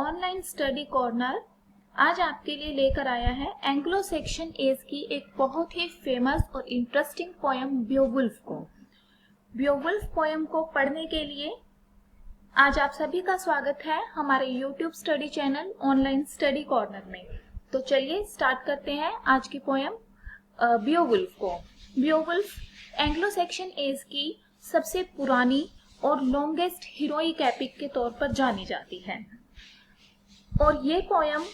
Online study corner आज आपके लिए लेकर आया है एंग्लो सेक्शन एज की एक बहुत ही फेमस और इंटरेस्टिंग पोयम बियोवुल्फ को। बियोवुल्फ पोयम को पढ़ने के लिए आज आप सभी का स्वागत है हमारे YouTube study channel online study corner में। तो चलिए स्टार्ट करते हैं आज की पोयम बियोवुल्फ को। बियोवुल्फ एंग्लो सेक्शन एज की सबसे पुरानी और लॉन्गेस्ट हीरोइक एपिक के तौर पर जानी जाती है और ये पोयम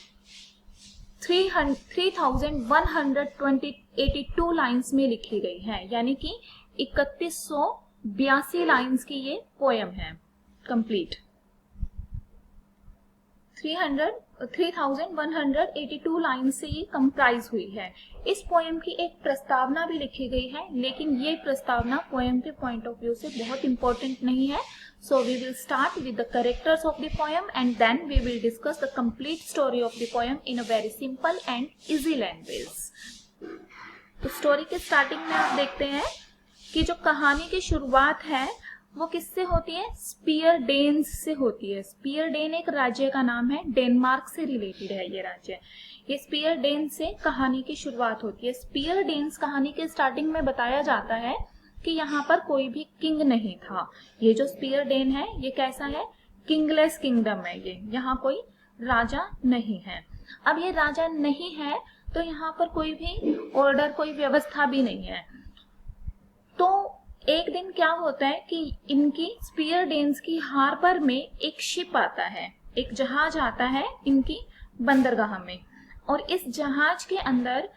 3182 लाइंस में लिखी गई है, यानी कि 3182 लाइंस की ये पोयम है कंप्लीट। 3182 लाइन से ये कंप्राइज हुई है। इस पोयम की एक प्रस्तावना भी लिखी गई है, लेकिन ये प्रस्तावना पोयम के पॉइंट ऑफ व्यू से बहुत इंपॉर्टेंट नहीं है। So we will start with the characters of the poem and then we will discuss the complete story of the poem in a very simple and easy language. तो story के starting में आप देखते हैं कि जो कहानी की शुरुआत है वो किससे होती है? स्पीयर डेन्स से होती है। स्पीयर डेन एक राज्य का नाम है, डेनमार्क से रिलेटेड है ये राज्य। ये स्पीयर डेन से कहानी की शुरुआत होती है। स्पीयर डेन्स कहानी के स्टार्टिंग में बताया जाता है कि यहाँ पर कोई भी किंग नहीं था। ये जो स्पीयर डेन है ये कैसा है? किंगलेस किंगडम है ये, यहाँ कोई राजा नहीं है। अब ये राजा नहीं है तो यहाँ पर कोई भी ऑर्डर, कोई व्यवस्था भी नहीं है। तो एक दिन क्या होता है कि इनकी स्पीयर डेन्स की हार्बर में एक शिप आता है, एक जहाज आता है इनकी बंदरगाह में, और इस जहाज के अंदर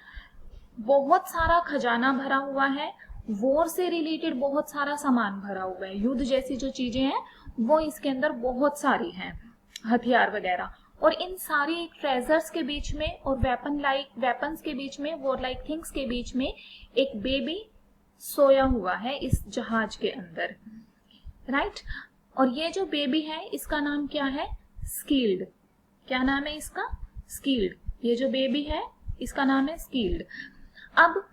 बहुत सारा खजाना भरा हुआ है, वॉर से रिलेटेड बहुत सारा सामान भरा हुआ है, युद्ध जैसी जो चीजें हैं वो इसके अंदर बहुत सारी हैं, हथियार वगैरह। और इन सारी ट्रेजर्स के बीच में और वेपन्स के बीच में, वॉर लाइक थिंग्स के बीच में एक बेबी सोया हुआ है इस जहाज के अंदर, राइट। और ये जो बेबी है इसका नाम क्या है? स्कील्ड। क्या नाम है इसका? स्कील्ड। ये जो बेबी है इसका नाम है स्कील्ड। अब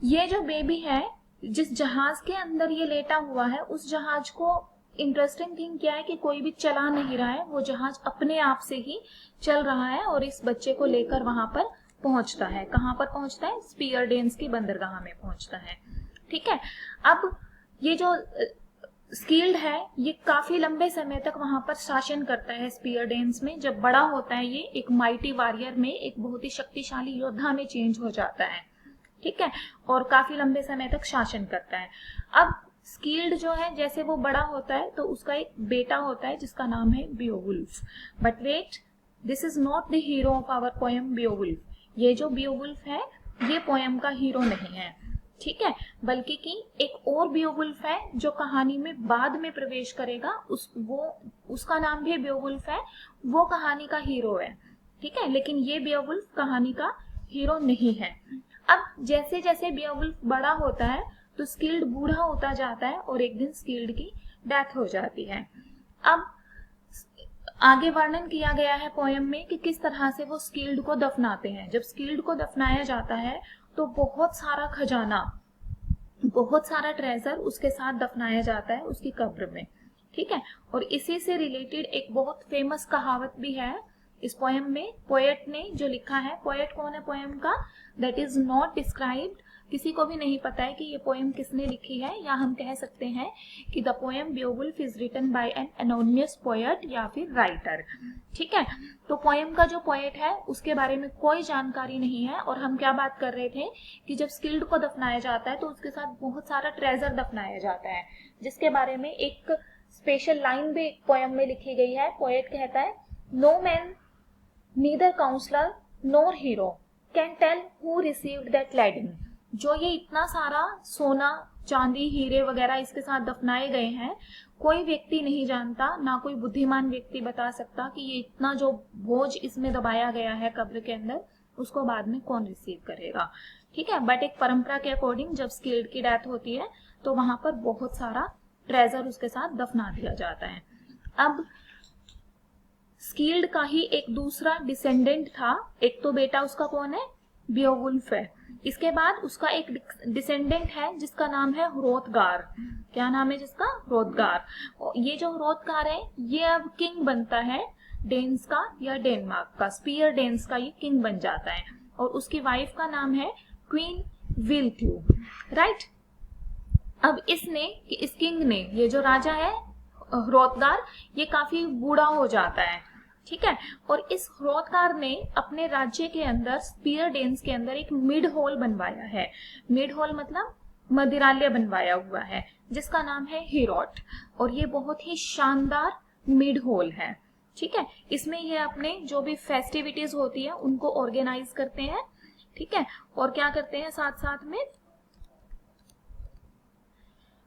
ये जो बेबी है जिस जहाज के अंदर ये लेटा हुआ है, उस जहाज को इंटरेस्टिंग थिंग क्या है कि कोई भी चला नहीं रहा है, वो जहाज अपने आप से ही चल रहा है और इस बच्चे को लेकर वहां पर पहुंचता है। कहां पर पहुंचता है? स्पीयर डेन्स की बंदरगाह में पहुंचता है, ठीक है। अब ये जो स्कील्ड है ये काफी लंबे समय तक वहां पर शासन करता है स्पीयर डेन्स में। जब बड़ा होता है ये एक माइटी वॉरियर में, एक बहुत ही शक्तिशाली योद्धा में चेंज हो जाता है, ठीक है, और काफी लंबे समय तक शासन करता है। अब स्कील्ड जो है जैसे वो बड़ा होता है तो उसका एक बेटा होता है जिसका नाम है Beowulf. But wait, this is not the hero of our poem Beowulf. ये जो बियोवुल्फ है ये पोयम का हीरो नहीं है, ठीक है, बल्कि कि एक और बियोवुल्फ है जो कहानी में बाद में प्रवेश करेगा, उसका नाम भी बियोवुल्फ है, वो कहानी का हीरो है, ठीक है, लेकिन ये बियोवुल्फ कहानी का हीरो नहीं है। अब जैसे जैसे बियोवुल्फ बड़ा होता है तो स्कील्ड बूढ़ा होता जाता है और एक दिन स्कील्ड की डेथ हो जाती है। अब आगे वर्णन किया गया है पोयम में कि किस तरह से वो स्कील्ड को दफनाते हैं। जब स्कील्ड को दफनाया जाता है तो बहुत सारा खजाना, बहुत सारा ट्रेजर उसके साथ दफनाया जाता है उसकी कब्र में, ठीक है। और इसी से रिलेटेड एक बहुत फेमस कहावत भी है इस पोयम में। पोएट ने जो लिखा है, पोएट कौन है पोयम का? That is not described. किसी को भी नहीं पता है कि ये पोयम किसने लिखी है, या हम कह सकते हैं कि the poem Beowulf is written by an anonymous poet या फिर राइटर, ठीक है। तो पोयम का जो पोएट है उसके बारे में कोई जानकारी नहीं है। और हम क्या बात कर रहे थे कि जब स्कील्ड को दफनाया जाता है तो उसके साथ बहुत सारा ट्रेजर दफनाया जाता है, जिसके बारे में एक स्पेशल लाइन भी पोयम में लिखी गई है। पोएट कहता है, no man neither counsellor nor hero can tell who received that lading. जो ये इतना सारा सोना, चांदी, हीरे वगैरह इसके साथ दफनाए गए हैं, कोई व्यक्ति नहीं जानता, ना कोई बुद्धिमान व्यक्ति बता सकता कि ये इतना जो बोझ इसमें दबाया गया है कब्र के अंदर, उसको बाद में कौन रिसीव करेगा, ठीक है। बट एक परंपरा के अकॉर्डिंग जब स्कील्ड की डेथ होती है तो वहां पर बहुत सारा ट्रेजर उसके साथ दफना दिया जाता है। अब स्कील्ड का ही एक दूसरा डिसेंडेंट था। एक तो बेटा उसका कौन है? बियोवुल्फ है। इसके बाद उसका एक डिसेंडेंट है जिसका नाम है ह्रोथगार। क्या नाम है जिसका? ह्रोथगार। ये जो ह्रोथगार है ये अब किंग बनता है डेन्स का या डेनमार्क का, स्पीयर डेन्स का ये किंग बन जाता है और उसकी वाइफ का नाम है क्वीन विल्थ्यू, राइट। अब इसने, इस किंग ने, ये जो राजा है ह्रोथगार, ये काफी बूढ़ा हो जाता है, ठीक है। और इस ह्रोथगार ने अपने राज्य के अंदर, स्पीयर डेन्स के अंदर एक मिड हॉल बनवाया है। मिड हॉल मतलब मदिरालय बनवाया हुआ है, जिसका नाम है हीरोट, और ये बहुत ही शानदार मिड हॉल है, ठीक है। इसमें ये अपने जो भी फेस्टिविटीज होती है उनको ऑर्गेनाइज करते हैं, ठीक है। और क्या करते हैं साथ साथ में,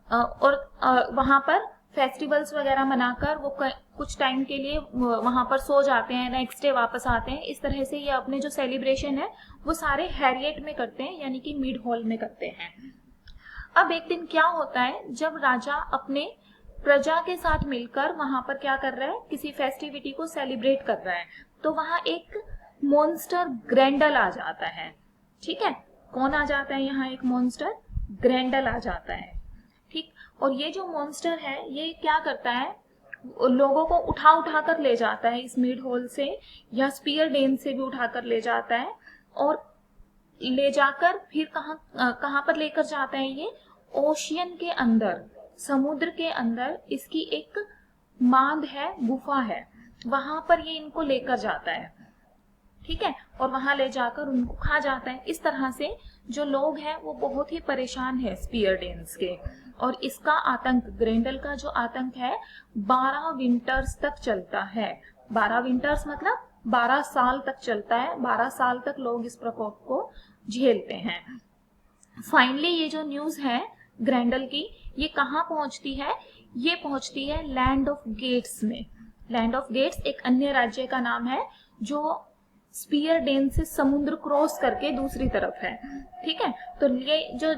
और वहां पर फेस्टिवल्स वगैरह मनाकर वो कुछ टाइम के लिए वहां पर सो जाते हैं, नेक्स्ट डे वापस आते हैं। इस तरह से ये अपने जो सेलिब्रेशन है वो सारे हैरिएट में करते हैं, यानी कि मिड हॉल में करते हैं। अब एक दिन क्या होता है, जब राजा अपने प्रजा के साथ मिलकर वहां पर क्या कर रहा है, किसी फेस्टिविटी को सेलिब्रेट कर रहा है, तो वहां एक मॉन्स्टर ग्रैंडल आ जाता है, ठीक है। कौन आ जाता है यहाँ, एक मॉन्स्टर ग्रैंडल आ जाता है, ठीक। और ये जो मॉन्स्टर है ये क्या करता है, लोगों को उठा उठा कर ले जाता है इस मिड हॉल से, या स्पीयर डेन से भी उठाकर ले जाता है, और ले जाकर फिर कहाँ पर लेकर जाता है, ये ओशियन के अंदर, समुद्र के अंदर इसकी एक मांद है, गुफा है, वहां पर ये इनको लेकर जाता है, ठीक है। और वहां ले जाकर उनको खा जाता है। इस तरह से जो लोग हैं वो बहुत ही परेशान है स्पीयर डेन्स के, और इसका आतंक, ग्रेंडल का जो आतंक है 12 विंटर्स तक चलता है। 12 विंटर्स मतलब 12 साल तक चलता है। 12 साल तक लोग इस प्रकोप को झेलते हैं। फाइनली ये जो न्यूज है ग्रैंडल की, ये कहाँ पहुंचती है, ये पहुंचती है लैंड ऑफ गेट्स में। लैंड ऑफ गेट्स एक अन्य राज्य का नाम है जो स्पीयर डेन से समुद्र क्रॉस करके दूसरी तरफ है, ठीक है। तो ये जो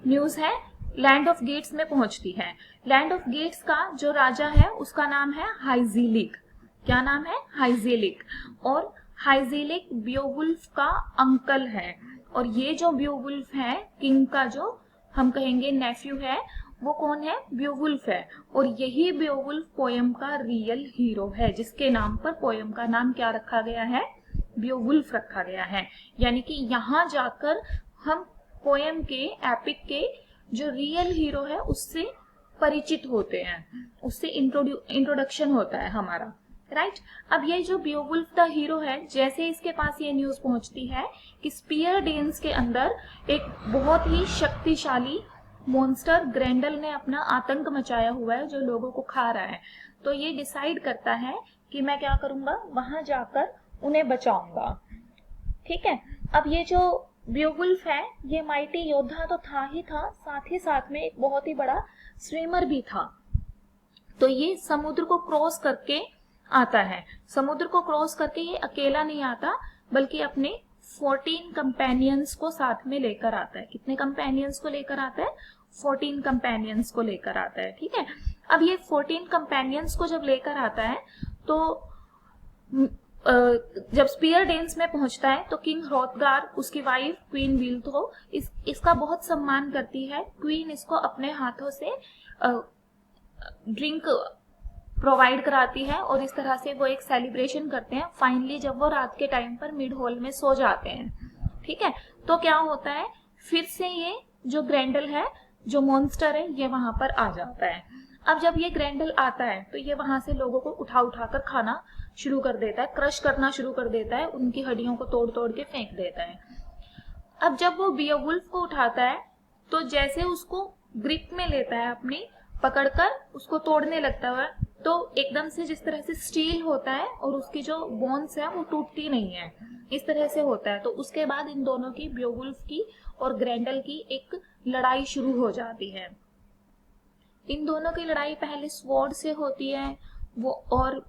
न्यूज है लैंड ऑफ गेट्स में पहुंचती है। लैंड ऑफ गेट्स का जो राजा है उसका नाम है हाइजीलिक। क्या नाम है, हाइजीलिक। और हाइजीलिक बियोवुल्फ का अंकल है, और ये जो बियोवुल्फ है किंग का जो हम कहेंगे नेफ्यू है, वो कौन है, बियोवुल्फ है। और यही बियोवुल्फ पोयम का रियल हीरो है, जिसके नाम पर पोयम का नाम क्या रखा गया है, बियोवुल्फ रखा गया है। यानी कि यहाँ जाकर हम पोयम के, एपिक के जो रियल हीरो है उससे परिचित होते हैं, उससे इंट्रोडक्शन होता है हमारा, राइट। अब ये जो बियोवुल्फ द हीरो है, जैसे इसके पास ये न्यूज पहुंचती है कि स्पीयर डेन्स के अंदर एक बहुत ही शक्तिशाली मॉन्स्टर ग्रैंडल ने अपना आतंक मचाया हुआ है जो लोगों को खा रहा है, तो ये डिसाइड करता है कि मैं क्या करूंगा, वहां जाकर उन्हें बचाऊंगा, ठीक है। अब ये जो बियोवुल्फ है ये माइटी योद्धा तो था ही था, साथ ही साथ में एक बहुत ही बड़ा स्विमर भी था। तो ये समुद्र को क्रॉस करके आता है। समुद्र को क्रॉस करके ये अकेला नहीं आता, बल्कि अपने 14 कंपेनियंस को साथ में लेकर आता है। कितने कंपेनियंस को लेकर आता है, 14 कंपेनियंस को लेकर आता है, ठीक है। अब ये 14 कंपेनियंस को जब लेकर आता है तो जब स्पीयर डेन्स में पहुंचता है तो किंग ह्रोथगार, उसकी वाइफ क्वीन विल्थ्रो इसका बहुत सम्मान करती है। क्वीन इसको अपने हाथों से ड्रिंक प्रोवाइड कराती है, और इस तरह से वो एक सेलिब्रेशन करते हैं। फाइनली जब वो रात के टाइम पर मिड हॉल में सो जाते हैं, ठीक है, तो क्या होता है, फिर से ये जो ग्रैंडल है, जो मॉन्स्टर है, ये वहां पर आ जाता है। अब जब ये ग्रैंडल आता है तो ये वहां से लोगों को उठा उठा कर खाना शुरू कर देता है, क्रश करना शुरू कर देता है, उनकी हड्डियों को तोड़ तोड़ के फेंक देता है। अब जब वो बियोवुल्फ को उठाता है तो जैसे उसको ग्रिप में लेता है, अपनी पकड़कर उसको तोड़ने लगता है, तो एकदम से जिस तरह से स्टील होता है और उसकी जो बोन्स है वो टूटती नहीं है, इस तरह से होता है। तो उसके बाद इन दोनों की, बियोवुल्फ की और ग्रैंडल की, एक लड़ाई शुरू हो जाती है। इन दोनों की लड़ाई पहले स्वॉर्ड से होती है वो, और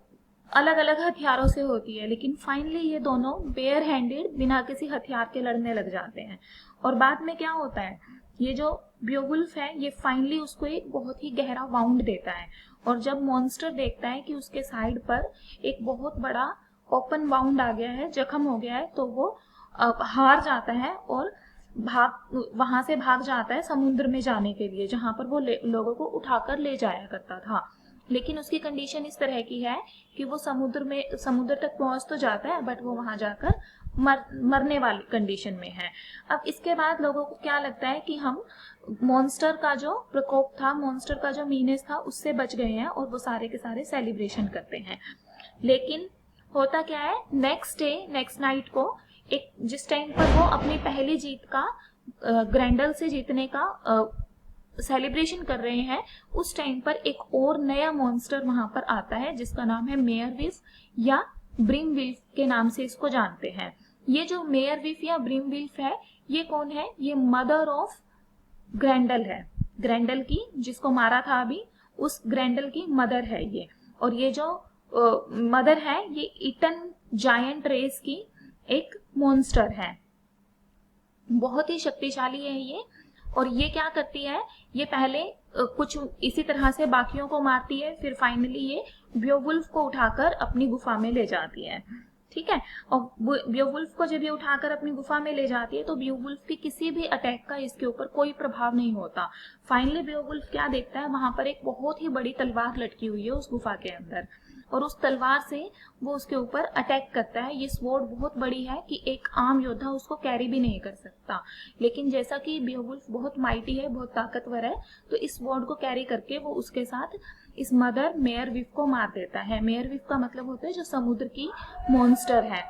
अलग अलग हथियारों से होती है, लेकिन फाइनली ये दोनों बेयर हैंडेड, बिना किसी हथियार के लड़ने लग जाते हैं। और बाद में क्या होता है, ये जो बियोवुल्फ है ये फाइनली उसको एक बहुत ही गहरा वाउंड देता है, और जब मॉन्स्टर देखता है कि उसके साइड पर एक बहुत बड़ा ओपन वाउंड आ गया है, जख्म हो गया है, तो वो हार जाता है और वहां से भाग जाता है समुद्र में जाने के लिए, जहां पर वो लोगों को उठाकर ले जाया करता था, लेकिन उसकी कंडीशन इस तरह की है कि वो समुद्र तक पहुंच तो जाता है बट वो वहां जाकर मरने वाली कंडीशन में है। अब इसके बाद लोगों को क्या लगता है कि हम मॉन्स्टर का जो प्रकोप था, मॉन्स्टर का जो मीनेस था, उससे बच गए हैं और वो सारे के सारे सेलिब्रेशन करते हैं। लेकिन होता क्या है, नेक्स्ट डे, नेक्स्ट नाइट को, एक जिस टाइम पर वो अपनी पहली जीत का, ग्रैंडल से जीतने का सेलिब्रेशन कर रहे हैं, उस टाइम पर एक और नया मॉन्स्टर वहां पर आता है जिसका नाम है मेयरविल्फ या ब्रिमविल्फ के नाम से इसको जानते हैं। ये जो मेयरविल्फ या ब्रिमविल्फ है, ये कौन है? ये मदर ऑफ ग्रैंडल है। ग्रैंडल की, जिसको मारा था अभी, उस ग्रैंडल की मदर है ये। और ये जो मदर है, ये इटन जायंट रेस की एक मॉन्स्टर है, बहुत ही शक्तिशाली है ये। और ये क्या करती है, ये पहले कुछ इसी तरह से बाकियों को मारती है, फिर फाइनली ये बियोवुल्फ को उठाकर अपनी गुफा में ले जाती है। ठीक है, और बियोवुल्फ को जब ये उठाकर अपनी गुफा में ले जाती है तो बियोवुल्फ की किसी भी अटैक का इसके ऊपर कोई प्रभाव नहीं होता। फाइनली बियोवुल्फ क्या देखता है, वहां पर एक बहुत ही बड़ी तलवार लटकी हुई है उस गुफा के अंदर, और उस तलवार से वो उसके ऊपर अटैक करता है। ये स्वॉर्ड बहुत बड़ी है कि एक आम योद्धा उसको कैरी भी नहीं कर सकता, लेकिन जैसा कि बियोवुल्फ बहुत माइटी है, बहुत ताकतवर है, तो इस स्वॉर्ड को कैरी करके वो उसके साथ इस मदर मेयरविल्फ को मार देता है। मेयरविल्फ का मतलब होता है जो समुद्र की मॉन्स्टर है।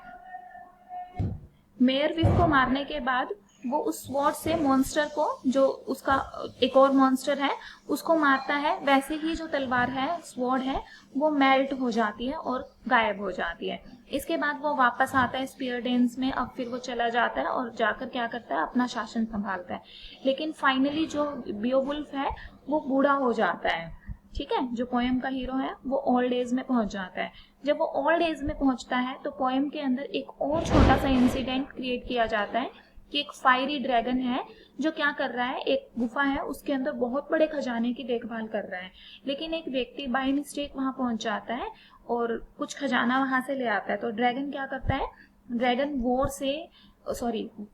मेयरविल्फ को मारने के बाद वो उस स्वॉर्ड से मॉन्स्टर को, जो उसका एक और मॉन्स्टर है, उसको मारता है। वैसे ही जो तलवार है, स्वॉर्ड है, वो मेल्ट हो जाती है और गायब हो जाती है। इसके बाद वो वापस आता है स्पीयरडेन्स में। अब फिर वो चला जाता है और जाकर क्या करता है, अपना शासन संभालता है। लेकिन फाइनली जो बियोवुल्फ है वो बूढ़ा हो जाता है। ठीक है, जो पोएम का हीरो है वो ओल्ड एज में पहुंच जाता है। जब वो ओल्ड एज में पहुंचता है तो पोएम के अंदर एक और छोटा सा इंसिडेंट क्रिएट किया जाता है कि एक फायरी ड्रैगन है जो क्या कर रहा है, एक गुफा है उसके अंदर बहुत बड़े खजाने की देखभाल कर रहा है। लेकिन एक व्यक्ति बाय मिस्टेक वहां पहुंच जाता है और कुछ खजाना वहां से ले आता है। तो ड्रैगन क्या करता है, ड्रैगन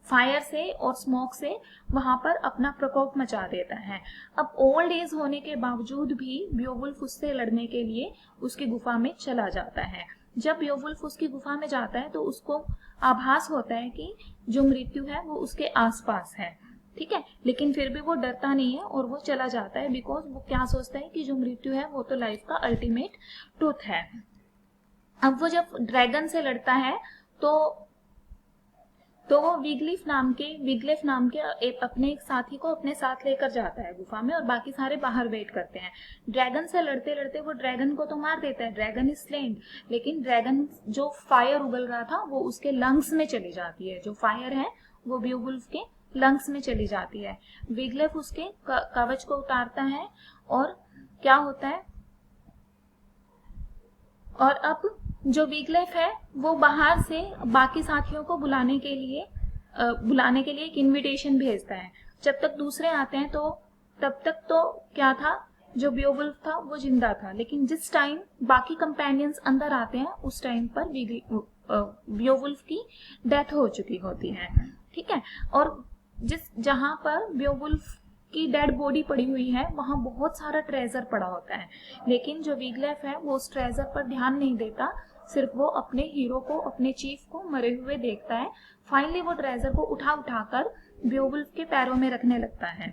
फायर से और स्मोक से वहां पर अपना प्रकोप मचा देता है। अब ओल्ड एज होने के बावजूद भी बियोवुल्फ उससे लड़ने के लिए उसकी गुफा में चला जाता है। जब बियोवुल्फ उसकी गुफा में जाता है तो उसको आभास होता है कि जो मृत्यु है वो उसके आसपास है। ठीक है, लेकिन फिर भी वो डरता नहीं है और वो चला जाता है, बिकॉज वो क्या सोचता है कि जो मृत्यु है वो तो लाइफ का अल्टीमेट ट्रूथ है। अब वो जब ड्रैगन से लड़ता है तो वो विगलेफ नाम के अपने एक साथी को अपने साथ लेकर जाता है गुफा में, और बाकी सारे बाहर वेट करते हैं। ड्रैगन से लड़ते लड़ते वो ड्रैगन को तो मार देता है, ड्रैगन इज स्लेन, लेकिन ड्रैगन जो फायर उगल रहा था वो उसके लंग्स में चली जाती है। जो फायर है वो बियोवुल्फ के लंग्स में चली जाती है। विगलेफ उसके कवच को उतारता है और क्या होता है, और अब जो विगलेफ है वो बाहर से बाकी साथियों को बुलाने के लिए एक इनविटेशन भेजता है। जब तक दूसरे आते हैं तो तब तक तो क्या था, जो बियोवुल्फ था वो जिंदा था, लेकिन जिस टाइम बाकी कंपेनियंस अंदर आते हैं उस टाइम पर बियोवुल्फ की डेथ हो चुकी होती है। ठीक है, और जहां पर बियोवुल्फ की डेड बॉडी पड़ी हुई है वहां बहुत सारा ट्रेजर पड़ा होता है, लेकिन जो विगलेफ है वो उस ट्रेजर पर ध्यान नहीं देता, सिर्फ वो अपने हीरो को, अपने चीफ को मरे हुए देखता है। फाइनली वो ट्रेजर को उठाकर बियोवुल्फ के पैरों में रखने लगता है।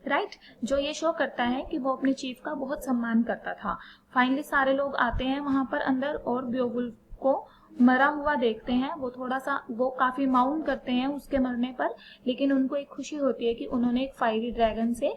राइट, जो ये शो करता है कि वो अपने चीफ का बहुत सम्मान करता था। फाइनली सारे लोग आते हैं वहां पर अंदर और बियोवुल्फ को मरा हुआ देखते हैं। वो काफी माउंट करते हैं उसके मरने पर, लेकिन उनको एक खुशी होती है कि उन्होंने एक फायरी ड्रैगन से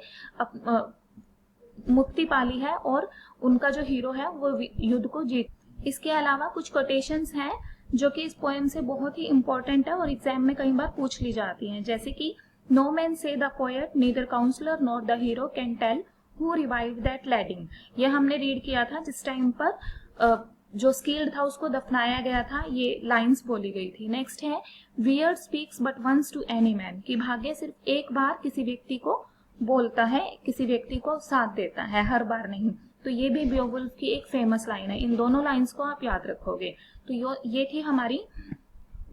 मुक्ति पाली है और उनका जो हीरो है वो युद्ध को जीत। इसके अलावा कुछ कोटेशंस हैं जो कि इस पोएम से बहुत ही इंपॉर्टेंट है और एग्जाम में कई बार पूछ ली जाती हैं, जैसे कि नो मैन से the poet neither counsellor not the hero can tell who revive that lading. ये हमने रीड किया था जिस टाइम पर जो स्किल्ड था उसको दफनाया गया था, ये लाइंस बोली गई थी। नेक्स्ट है wyrd speaks but once to any man, कि भाग्य सिर्फ एक बार किसी व्यक्ति को बोलता है, किसी व्यक्ति को साथ देता है, हर बार नहीं। तो ये भी बियोवुल्फ की एक फेमस लाइन है। इन दोनों लाइंस को आप याद रखोगे। तो ये थी हमारी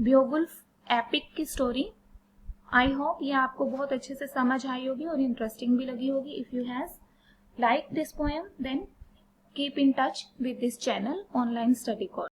बियोवुल्फ एपिक की स्टोरी। आई होप ये आपको बहुत अच्छे से समझ आई होगी और इंटरेस्टिंग भी लगी होगी। If you has like this poem then Keep in touch with this channel, Online Study Course.